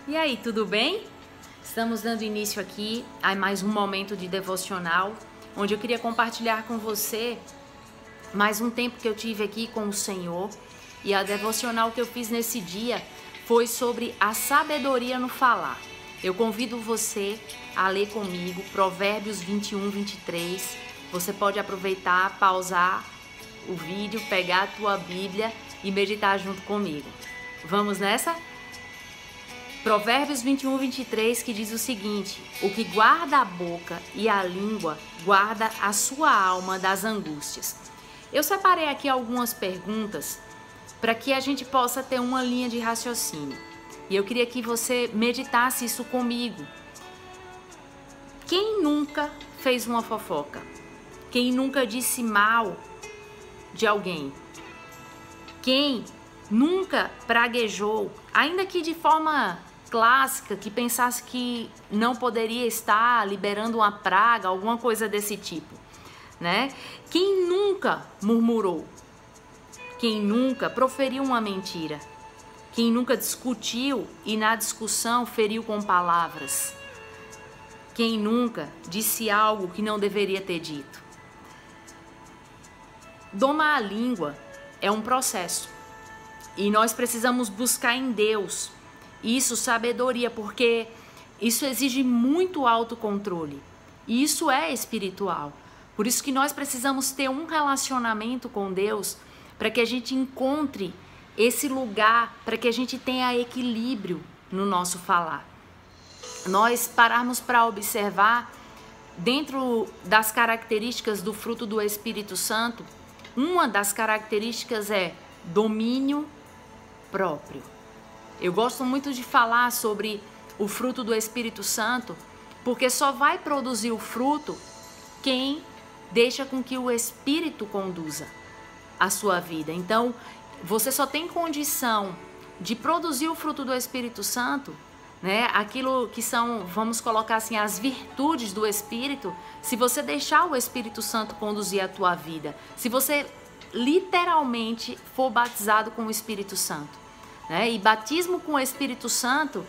E aí, tudo bem? Estamos dando início aqui a mais um momento de devocional, onde eu queria compartilhar com você mais um tempo que eu tive aqui com o Senhor. E a devocional que eu fiz nesse dia foi sobre a sabedoria no falar. Eu convido você a ler comigo Provérbios 21, 23. Você pode aproveitar, pausar o vídeo, pegar a tua Bíblia e meditar junto comigo. Vamos nessa? Provérbios 21, 23, que diz o seguinte: o que guarda a boca e a língua, guarda a sua alma das angústias. Eu separei aqui algumas perguntas para que a gente possa ter uma linha de raciocínio. E eu queria que você meditasse isso comigo. Quem nunca fez uma fofoca? Quem nunca disse mal de alguém? Quem nunca praguejou, ainda que de forma clássica, que pensasse que não poderia estar liberando uma praga, alguma coisa desse tipo, né? Quem nunca murmurou? Quem nunca proferiu uma mentira? Quem nunca discutiu e na discussão feriu com palavras? Quem nunca disse algo que não deveria ter dito? Domar a língua é um processo e nós precisamos buscar em Deus isso, sabedoria, porque isso exige muito autocontrole e isso é espiritual. Por isso que nós precisamos ter um relacionamento com Deus para que a gente encontre esse lugar, para que a gente tenha equilíbrio no nosso falar. Nós pararmos para observar dentro das características do fruto do Espírito Santo, uma das características é domínio próprio. Eu gosto muito de falar sobre o fruto do Espírito Santo, porque só vai produzir o fruto quem deixa com que o Espírito conduza a sua vida. Então, você só tem condição de produzir o fruto do Espírito Santo, né? Aquilo que são, vamos colocar assim, as virtudes do Espírito, se você deixar o Espírito Santo conduzir a tua vida, se você literalmente for batizado com o Espírito Santo. Né? E batismo com o Espírito Santo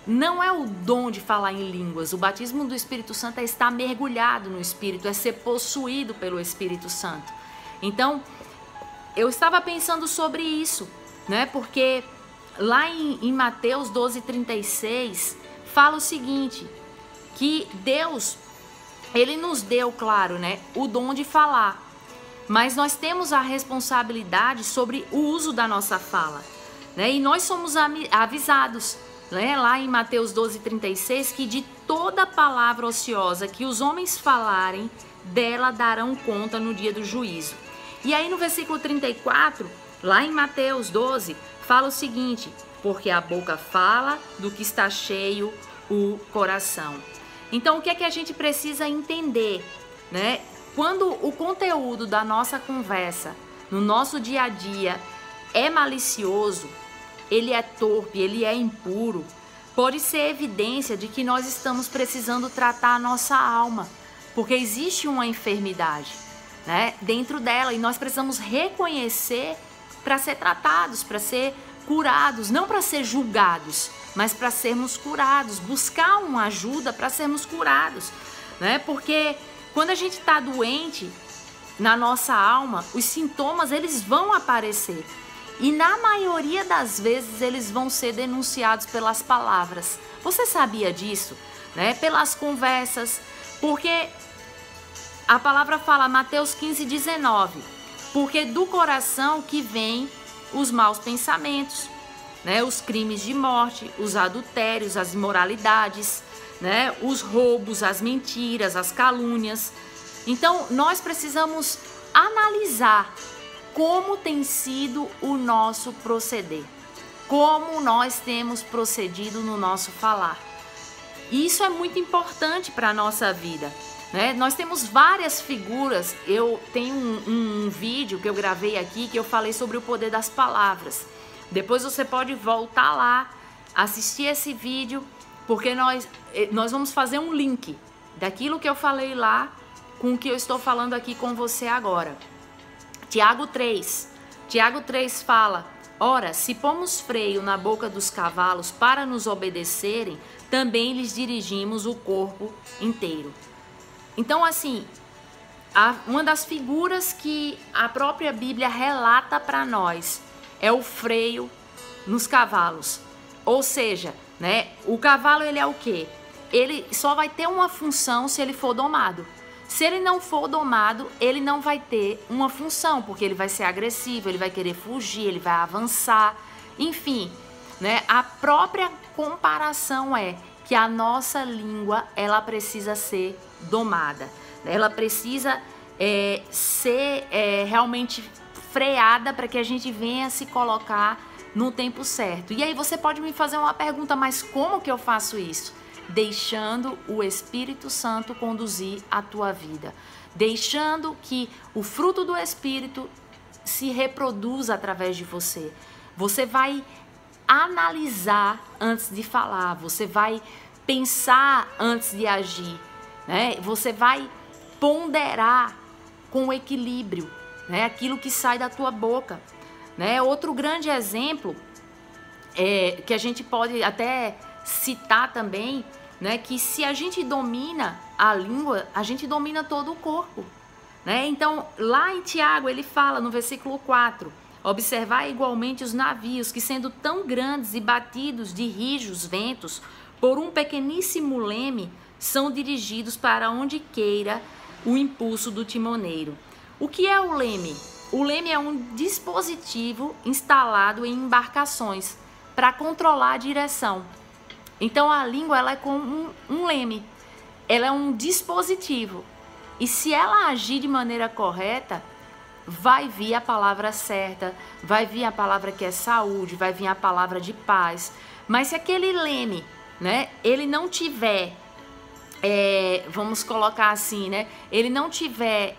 não é o dom de falar em línguas. O batismo do Espírito Santo é estar mergulhado no Espírito, é ser possuído pelo Espírito Santo. Então, eu estava pensando sobre isso, né? Porque lá em Mateus 12:36 fala o seguinte, que Deus, Ele nos deu, claro, né, o dom de falar, mas nós temos a responsabilidade sobre o uso da nossa fala. Né? E nós somos avisados, né? Lá em Mateus 12:36, que de toda palavra ociosa que os homens falarem, dela darão conta no dia do juízo. E aí no versículo 34, lá em Mateus 12, fala o seguinte: porque a boca fala do que está cheio o coração. Então o que é que a gente precisa entender, né? Quando o conteúdo da nossa conversa, no nosso dia a dia, é malicioso, ele é torpe, ele é impuro, pode ser evidência de que nós estamos precisando tratar a nossa alma, porque existe uma enfermidade, né, dentro dela e nós precisamos reconhecer para ser tratados, para ser curados, não para ser julgados, mas para sermos curados, buscar uma ajuda para sermos curados, né, porque quando a gente está doente na nossa alma, os sintomas eles vão aparecer. E na maioria das vezes eles vão ser denunciados pelas palavras. Você sabia disso? Né? Pelas conversas. Porque a palavra fala, Mateus 15:19. Porque do coração que vem os maus pensamentos, né? Os crimes de morte, os adultérios, as imoralidades, né? Os roubos, as mentiras, as calúnias. Então nós precisamos analisar como tem sido o nosso proceder, como nós temos procedido no nosso falar. Isso é muito importante para a nossa vida, né? Nós temos várias figuras. Eu tenho um vídeo que eu gravei aqui que eu falei sobre o poder das palavras. Depois você pode voltar lá, assistir esse vídeo, porque nós vamos fazer um link daquilo que eu falei lá com o que eu estou falando aqui com você agora. Tiago 3 fala, Ora, se pomos freio na boca dos cavalos para nos obedecerem, também lhes dirigimos o corpo inteiro. Então, assim, uma das figuras que a própria Bíblia relata para nós é o freio nos cavalos. Ou seja, né, o cavalo ele é o quê? Ele só vai ter uma função se ele for domado. Se ele não for domado, ele não vai ter uma função, porque ele vai ser agressivo, ele vai querer fugir, ele vai avançar, enfim, né? A própria comparação é que a nossa língua, ela precisa ser domada, ela precisa ser realmente freada para que a gente venha se colocar no tempo certo. E aí você pode me fazer uma pergunta, mas como que eu faço isso? Deixando o Espírito Santo conduzir a tua vida, deixando que o fruto do Espírito se reproduza através de você. Você vai analisar antes de falar, você vai pensar antes de agir, né? Você vai ponderar com equilíbrio, né? Aquilo que sai da tua boca, né? Outro grande exemplo que a gente pode até citar também, né, que se a gente domina a língua, a gente domina todo o corpo, né? Então, lá em Tiago, ele fala no versículo 4, observar igualmente os navios, que sendo tão grandes e batidos de rijos ventos, por um pequeníssimo leme, são dirigidos para onde queira o impulso do timoneiro. O que é o leme? O leme é um dispositivo instalado em embarcações para controlar a direção. Então a língua ela é como um leme, ela é um dispositivo. E se ela agir de maneira correta, vai vir a palavra certa, vai vir a palavra que é saúde, vai vir a palavra de paz. Mas se aquele leme, né, ele não tiver, vamos colocar assim, né, ele não tiver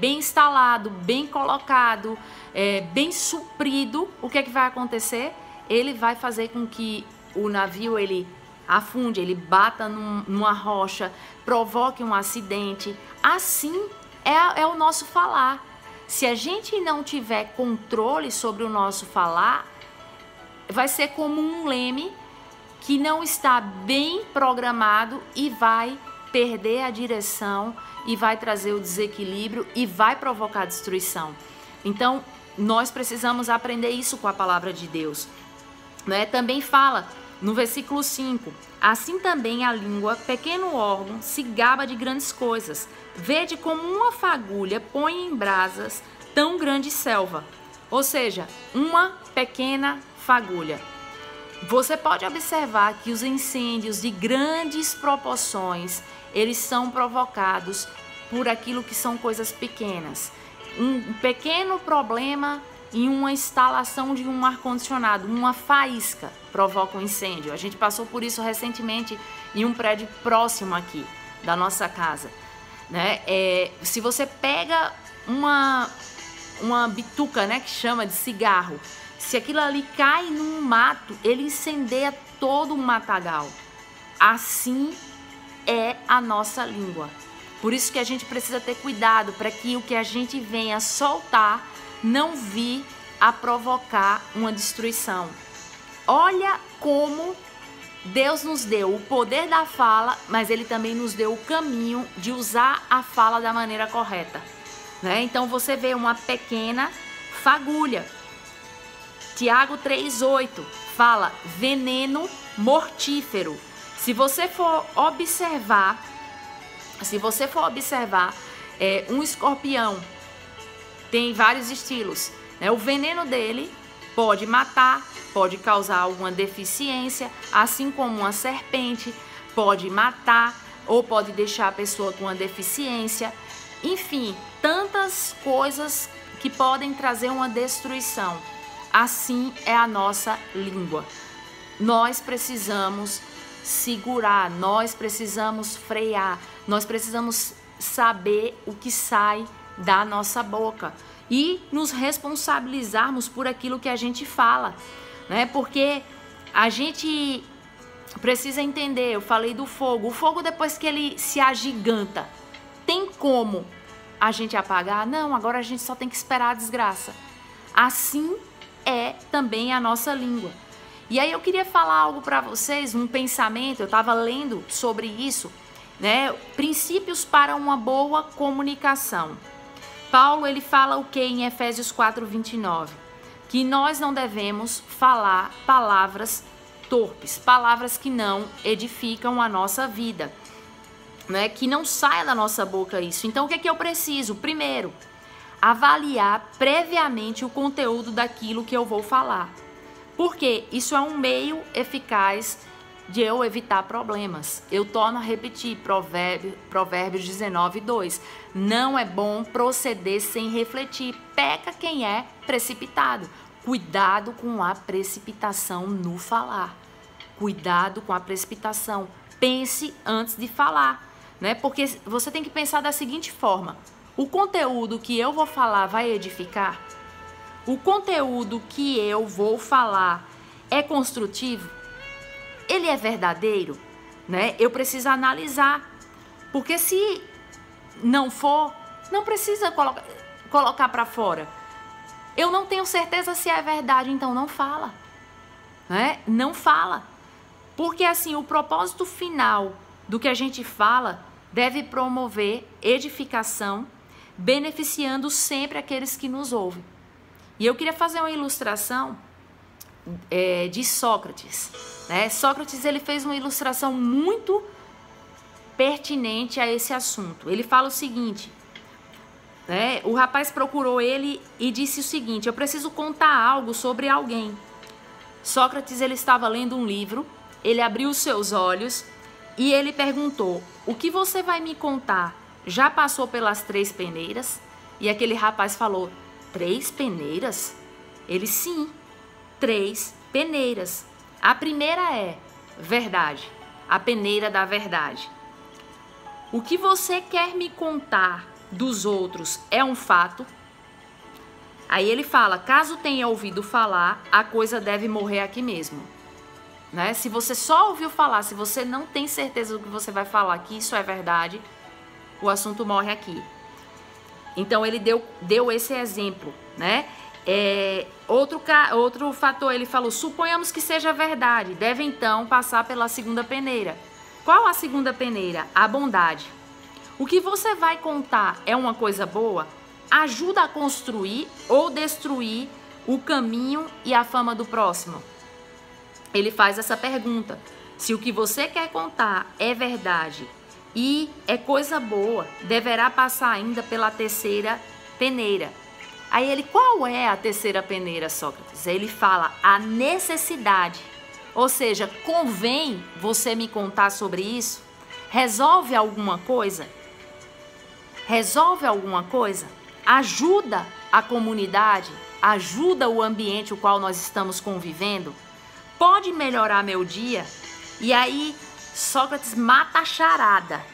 bem instalado, bem colocado, bem suprido, o que é que vai acontecer? Ele vai fazer com que o navio ele afunde, ele bata numa rocha, provoque um acidente. Assim é o nosso falar. Se a gente não tiver controle sobre o nosso falar, vai ser como um leme que não está bem programado e vai perder a direção e vai trazer o desequilíbrio e vai provocar destruição. Então, nós precisamos aprender isso com a palavra de Deus, né? Também fala no versículo 5, assim também a língua, pequeno órgão, se gaba de grandes coisas. Vede como uma fagulha põe em brasas tão grande selva. Ou seja, uma pequena fagulha. Você pode observar que os incêndios de grandes proporções, eles são provocados por aquilo que são coisas pequenas. Um pequeno problema em uma instalação de um ar-condicionado, uma faísca provoca um incêndio. A gente passou por isso recentemente em um prédio próximo aqui da nossa casa, né? Se você pega uma bituca, né, que chama de cigarro, se aquilo ali cai num mato, ele incendeia todo um matagal. Assim é a nossa língua. Por isso que a gente precisa ter cuidado para que o que a gente venha soltar não vir a provocar uma destruição. Olha como Deus nos deu o poder da fala, mas Ele também nos deu o caminho de usar a fala da maneira correta, né? Então você vê uma pequena fagulha. Tiago 3,8 fala veneno mortífero. Se você for observar um escorpião, tem vários estilos, né? O veneno dele pode matar, pode causar alguma deficiência, assim como uma serpente pode matar ou pode deixar a pessoa com uma deficiência. Enfim, tantas coisas que podem trazer uma destruição. Assim é a nossa língua. Nós precisamos segurar, nós precisamos frear, nós precisamos saber o que sai da nossa boca e nos responsabilizarmos por aquilo que a gente fala, né? Porque a gente precisa entender, eu falei do fogo, o fogo depois que ele se agiganta, tem como a gente apagar? Não, agora a gente só tem que esperar a desgraça. Assim é também a nossa língua. E aí eu queria falar algo para vocês, um pensamento, eu estava lendo sobre isso, né? Princípios para uma boa comunicação. Paulo, ele fala o que em Efésios 4:29? Que nós não devemos falar palavras torpes, palavras que não edificam a nossa vida, né? Que não saia da nossa boca isso. Então, o que é que eu preciso? Primeiro, avaliar previamente o conteúdo daquilo que eu vou falar. Porque isso é um meio eficaz de eu evitar problemas. Eu torno a repetir, Provérbios 19:2. Não é bom proceder sem refletir. Peca quem é precipitado. Cuidado com a precipitação no falar. Cuidado com a precipitação. Pense antes de falar, né? Porque você tem que pensar da seguinte forma: o conteúdo que eu vou falar vai edificar? O conteúdo que eu vou falar é construtivo? Ele é verdadeiro, né? Eu preciso analisar, porque se não for, não precisa colocar para fora. Eu não tenho certeza se é verdade, então não fala, né? Não fala, porque assim, o propósito final do que a gente fala deve promover edificação, beneficiando sempre aqueles que nos ouvem. E eu queria fazer uma ilustração de Sócrates, né? Sócrates, ele fez uma ilustração muito pertinente a esse assunto. Ele fala o seguinte, né? O rapaz procurou ele e disse o seguinte: eu preciso contar algo sobre alguém. Sócrates, ele estava lendo um livro, ele abriu os seus olhos e ele perguntou: o que você vai me contar já passou pelas 3 peneiras? E aquele rapaz falou: 3 peneiras? Ele, sim, 3 peneiras. A primeira é verdade, a peneira da verdade. O que você quer me contar dos outros é um fato? Aí ele fala: caso tenha ouvido falar, a coisa deve morrer aqui mesmo, né? Se você só ouviu falar, se você não tem certeza do que você vai falar, que isso é verdade, o assunto morre aqui. Então ele deu esse exemplo, né? Outro fator, ele falou: suponhamos que seja verdade, deve então passar pela segunda peneira. Qual a segunda peneira? A bondade. O que você vai contar é uma coisa boa? Ajuda a construir ou destruir o caminho e a fama do próximo? Ele faz essa pergunta. Se o que você quer contar é verdade e é coisa boa, deverá passar ainda pela terceira peneira. Aí ele: qual é a terceira peneira, Sócrates? Aí ele fala: a necessidade. Ou seja, convém você me contar sobre isso? Resolve alguma coisa? Resolve alguma coisa? Ajuda a comunidade? Ajuda o ambiente o qual nós estamos convivendo? Pode melhorar meu dia? E aí Sócrates mata a charada.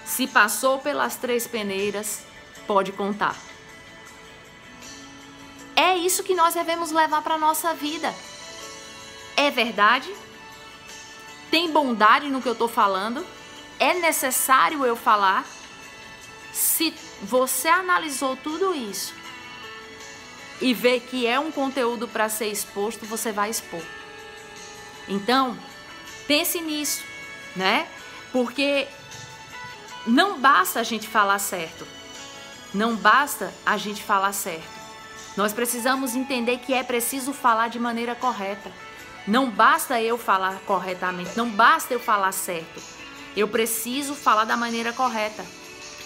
Se passou pelas 3 peneiras, pode contar. É isso que nós devemos levar para a nossa vida. É verdade? Tem bondade no que eu estou falando? É necessário eu falar? Se você analisou tudo isso e vê que é um conteúdo para ser exposto, você vai expor. Então, pense nisso, né? Porque não basta a gente falar certo. Não basta a gente falar certo. Nós precisamos entender que é preciso falar de maneira correta. Não basta eu falar corretamente, não basta eu falar certo. Eu preciso falar da maneira correta.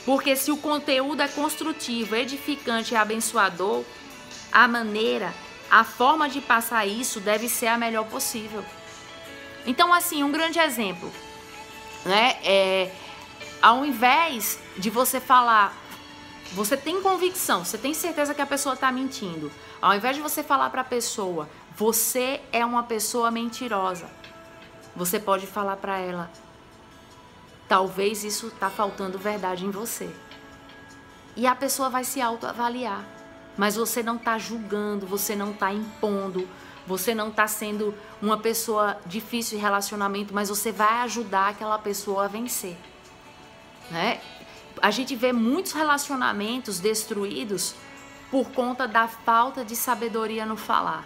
Porque se o conteúdo é construtivo, edificante e abençoador, a forma de passar isso deve ser a melhor possível. Então, assim, um grande exemplo, né? Ao invés de você falar, você tem convicção, você tem certeza que a pessoa está mentindo. Ao invés de você falar para a pessoa: você é uma pessoa mentirosa, você pode falar para ela: talvez isso está faltando verdade em você. E a pessoa vai se autoavaliar. Mas você não está julgando, você não está impondo, você não está sendo uma pessoa difícil de relacionamento, mas você vai ajudar aquela pessoa a vencer, né? A gente vê muitos relacionamentos destruídos por conta da falta de sabedoria no falar.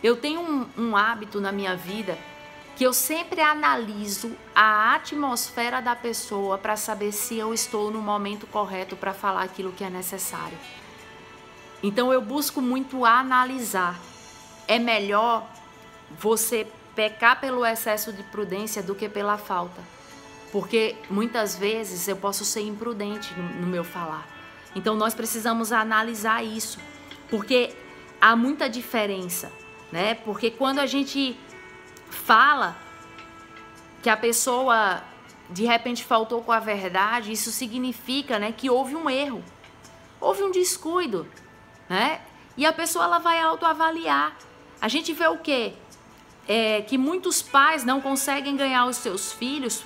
Eu tenho um hábito na minha vida que eu sempre analiso a atmosfera da pessoa para saber se eu estou no momento correto para falar aquilo que é necessário. Então eu busco muito analisar. É melhor você pecar pelo excesso de prudência do que pela falta. Porque muitas vezes eu posso ser imprudente no meu falar. Então nós precisamos analisar isso. Porque há muita diferença, né? Porque quando a gente fala que a pessoa de repente faltou com a verdade, isso significa, né, que houve um erro, houve um descuido, né? E a pessoa ela vai autoavaliar. A gente vê o quê? Que muitos pais não conseguem ganhar os seus filhos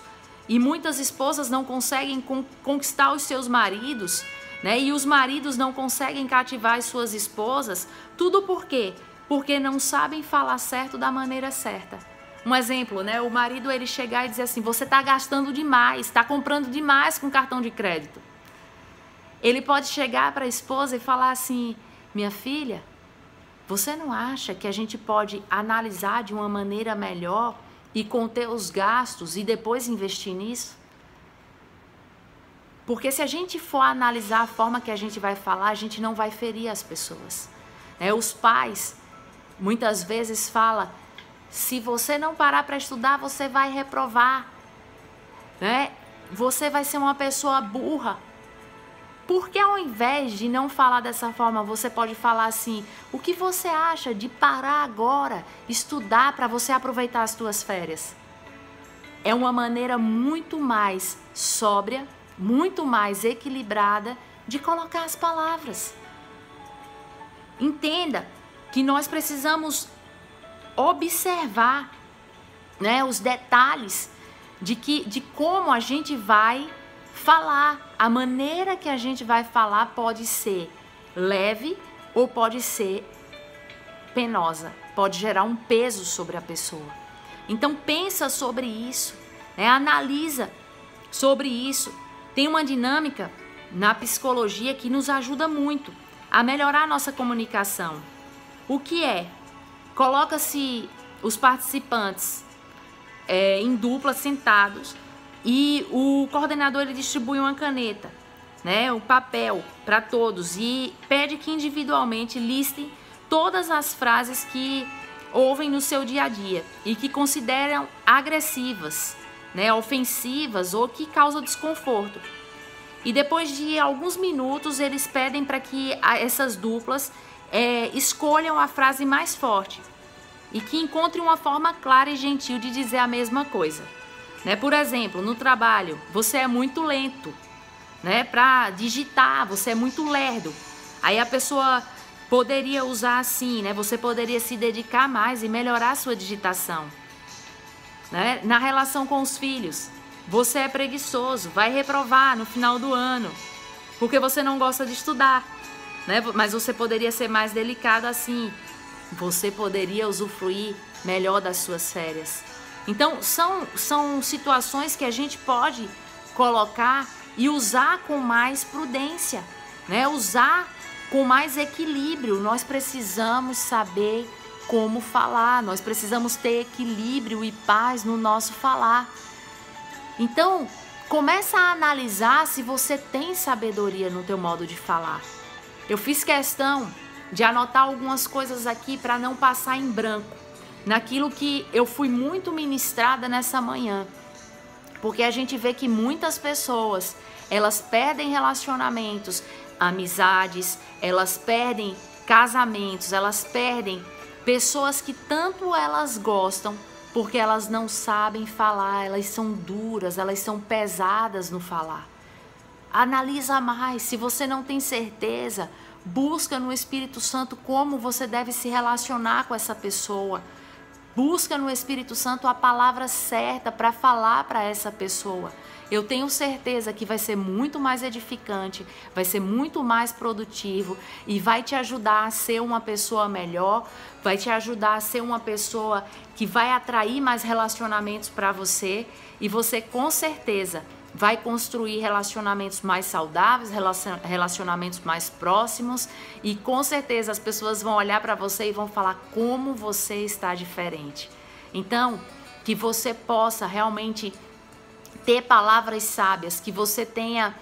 e muitas esposas não conseguem conquistar os seus maridos, né? E os maridos não conseguem cativar as suas esposas. Tudo por quê? Porque não sabem falar certo da maneira certa. Um exemplo, né? O marido ele chegar e dizer assim: você está gastando demais, está comprando demais com cartão de crédito. Ele pode chegar para a esposa e falar assim: minha filha, você não acha que a gente pode analisar de uma maneira melhor e conter os gastos e depois investir nisso? Porque se a gente for analisar a forma que a gente vai falar, a gente não vai ferir as pessoas. Os pais muitas vezes falam: se você não parar para estudar, você vai reprovar, né? Você vai ser uma pessoa burra. Porque ao invés de não falar dessa forma, você pode falar assim: o que você acha de parar agora, estudar para você aproveitar as suas férias? É uma maneira muito mais sóbria, muito mais equilibrada de colocar as palavras. Entenda que nós precisamos observar, né, os detalhes de como a gente vai falar. A maneira que a gente vai falar pode ser leve ou pode ser penosa, pode gerar um peso sobre a pessoa. Então pensa sobre isso, né? Analisa sobre isso. Tem uma dinâmica na psicologia que nos ajuda muito a melhorar a nossa comunicação. O que é? Coloca-se os participantes em dupla, sentados, e o coordenador ele distribui uma caneta, né, um papel para todos e pede que individualmente listem todas as frases que ouvem no seu dia a dia e que consideram agressivas, né, ofensivas ou que causam desconforto. E depois de alguns minutos eles pedem para que essas duplas escolham a frase mais forte e que encontrem uma forma clara e gentil de dizer a mesma coisa. Né? Por exemplo, no trabalho, você é muito lento, né, para digitar, você é muito lerdo. Aí a pessoa poderia usar assim, né? Você poderia se dedicar mais e melhorar a sua digitação. Né? Na relação com os filhos, você é preguiçoso, vai reprovar no final do ano, porque você não gosta de estudar, né? Mas você poderia ser mais delicado assim, você poderia usufruir melhor das suas férias. Então, são situações que a gente pode colocar e usar com mais prudência, né? Usar com mais equilíbrio. Nós precisamos saber como falar, nós precisamos ter equilíbrio e paz no nosso falar. Então, começa a analisar se você tem sabedoria no teu modo de falar. Eu fiz questão de anotar algumas coisas aqui para não passar em branco naquilo que eu fui muito ministrada nessa manhã. Porque a gente vê que muitas pessoas, elas perdem relacionamentos, amizades, elas perdem casamentos, elas perdem pessoas que tanto elas gostam, porque elas não sabem falar, elas são duras, elas são pesadas no falar. Analisa mais, se você não tem certeza, busca no Espírito Santo como você deve se relacionar com essa pessoa. Busca no Espírito Santo a palavra certa para falar para essa pessoa. Eu tenho certeza que vai ser muito mais edificante, vai ser muito mais produtivo e vai te ajudar a ser uma pessoa melhor, vai te ajudar a ser uma pessoa que vai atrair mais relacionamentos para você e você com certeza vai construir relacionamentos mais saudáveis, relacionamentos mais próximos, e com certeza as pessoas vão olhar para você e vão falar como você está diferente. Então, que você possa realmente ter palavras sábias, que você tenha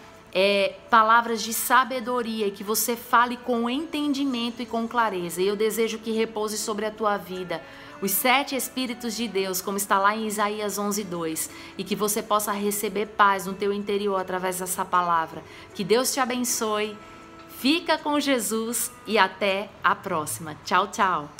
palavras de sabedoria, e que você fale com entendimento e com clareza. E eu desejo que repouse sobre a tua vida os 7 Espíritos de Deus, como está lá em Isaías 11:2, e que você possa receber paz no teu interior através dessa palavra. Que Deus te abençoe, fica com Jesus e até a próxima. Tchau, tchau.